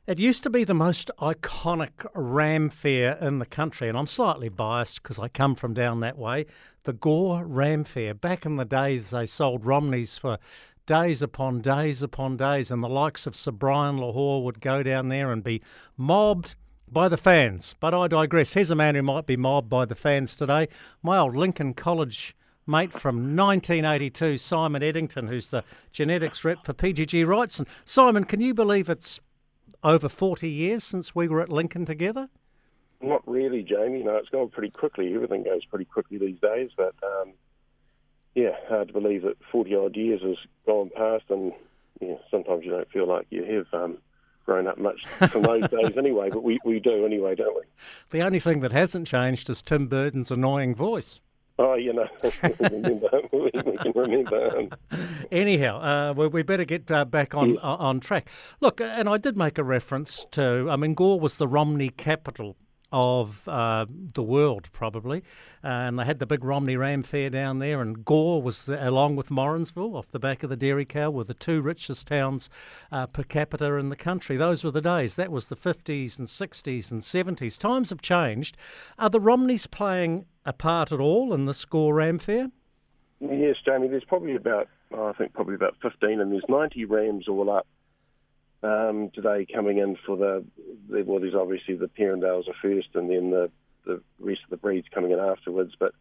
It used to be the most iconic ram fair in the country, and I'm slightly biased because I come from down that way. The Gore Ram Fair. Back in the days, they sold Romneys for days upon days upon days, and the likes of Sir Brian Lahore would go down there and be mobbed by the fans. But I digress. Here's a man who might be mobbed by the fans today. My old Lincoln College mate from 1982, Simon Eddington, who's the genetics rep for PGG Wrightson. Simon, can you believe it's over 40 years since we were at Lincoln together? Not really, Jamie. No, it's gone pretty quickly. Everything goes pretty quickly these days. But, hard to believe that 40-odd years has gone past, and sometimes you don't feel like you have grown up much from those days anyway, but we do anyway, don't we? The only thing that hasn't changed is Tim Burton's annoying voice. Oh, we can remember. Anyhow, we better get back on track. Look, and I did make a reference to, Gore was the Romney capital of the world, probably, and they had the big Romney Ram Fair down there, and Gore was, along with Morrinsville, off the back of the dairy cow, were the two richest towns per capita in the country. Those were the days. That was the 50s and 60s and 70s. Times have changed. Are the Romneys playing a part at all in this Gore Ram Fair? Yes, Jamie, there's probably about 15, and there's 90 rams all up today coming in for there's obviously the Perrindales are first, and then the rest of the breeds coming in afterwards. But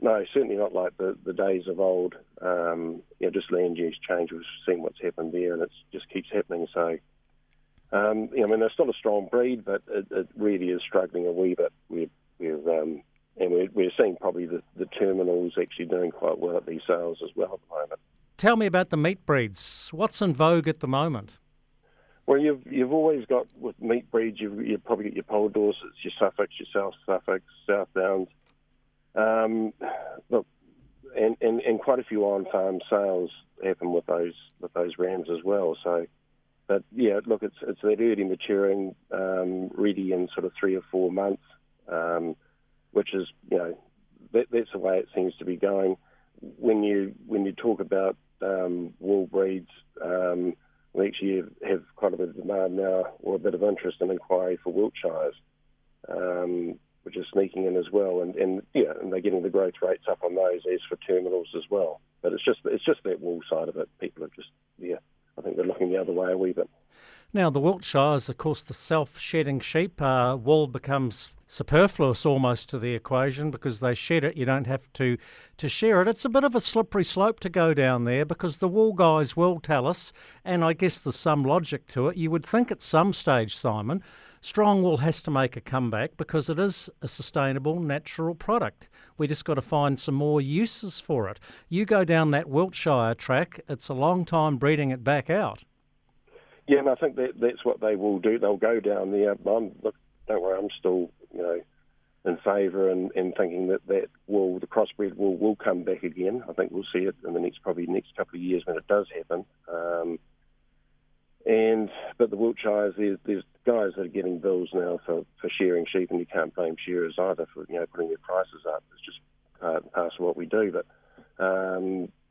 no, certainly not like the days of old. Just land use change. We've seen what's happened there, and it just keeps happening. So, they're still a strong breed, but it really is struggling a wee bit. We're seeing probably the terminals actually doing quite well at these sales as well at the moment. Tell me about the meat breeds. What's in vogue at the moment? Well, you've always got, with meat breeds, you've probably got your Poledors, your Suffolks, your South Suffolks, South Downs. Look, and quite a few on-farm sales happen with those rams as well. So, but yeah, look, it's that early maturing, ready in sort of 3 or 4 months, which is that's the way it seems to be going. When you talk about wool breeds. We actually have quite a bit of demand now, or a bit of interest and inquiry for Wiltshires, which is sneaking in as well, and they're getting the growth rates up on those as for terminals as well. But it's just that wool side of it. People are just I think they're looking the other way a wee bit. Now, the Wiltshires, of course, the self-shedding sheep, wool becomes superfluous almost to the equation because they shed it. You don't have to share it. It's a bit of a slippery slope to go down there because the wool guys will tell us, and I guess there's some logic to it. You would think at some stage, Simon, strong wool has to make a comeback because it is a sustainable, natural product. We just got to find some more uses for it. You go down that Wiltshire track, it's a long time breeding it back out. Yeah, and I think that's what they will do. They'll go down there. Don't worry, I'm still, in favour and thinking that wool, the crossbred wool, will come back again. I think we'll see it in the next couple of years when it does happen. But the Wiltshires, there's guys that are getting bills now for shearing sheep, and you can't blame shearers either for putting their prices up. It's just part and parcel of what we do. But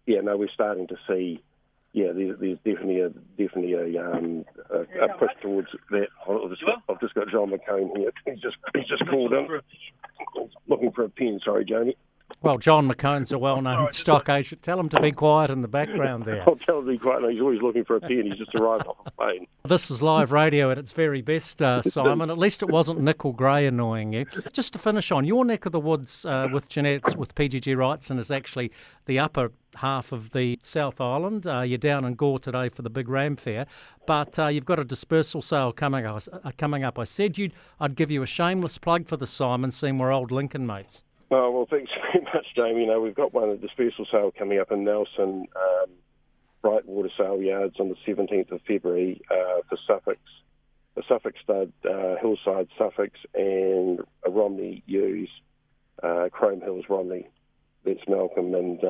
we're starting to see. Yeah, there's definitely a push towards that. I've just got John McCone here. He's just called in, looking for a pen. Sorry, Jamie. Well, John McCone's a well-known stock agent. Tell him to be quiet in the background there. I'll tell him to be quiet. No, he's always looking for a pen. He's just arrived off a plane. This is live radio at its very best, Simon. At least it wasn't nickel grey annoying you. Just to finish on, your neck of the woods with genetics with PGG Wrightson is actually the upper half of the South Island. You're down in Gore today for the big ram fair, but you've got a dispersal sale coming up. I said I'd give you a shameless plug for the Simon, seeing we're old Lincoln mates. Oh, well, thanks very much, Jamie. We've got a dispersal sale coming up in Nelson, Brightwater Sale Yards on the 17th of February for Suffolks, the Suffolk stud, Hillside Suffolks, and a Romney ewes, Chrome Hills Romney. That's Malcolm and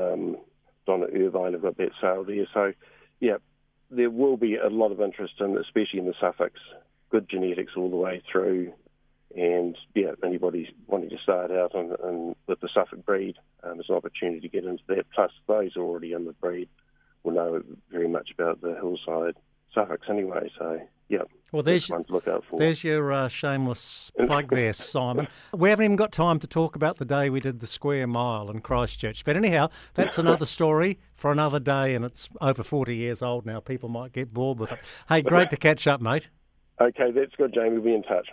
Donna Irvine have got that sale there. So, yeah, there will be a lot of interest in, especially in the Suffolks. Good genetics all the way through. And, anybody wanting to start out with the Suffolk breed, there's an opportunity to get into that. Plus, those already in the breed will know very much about the Hillside Suffolks anyway. So, yeah. Well, next one to look out for. There's your shameless plug there, Simon. We haven't even got time to talk about the day we did the square mile in Christchurch. But anyhow, that's another story for another day, and it's over 40 years old now. People might get bored with it. Hey, great to catch up, mate. Okay, that's good, Jamie. We'll be in touch.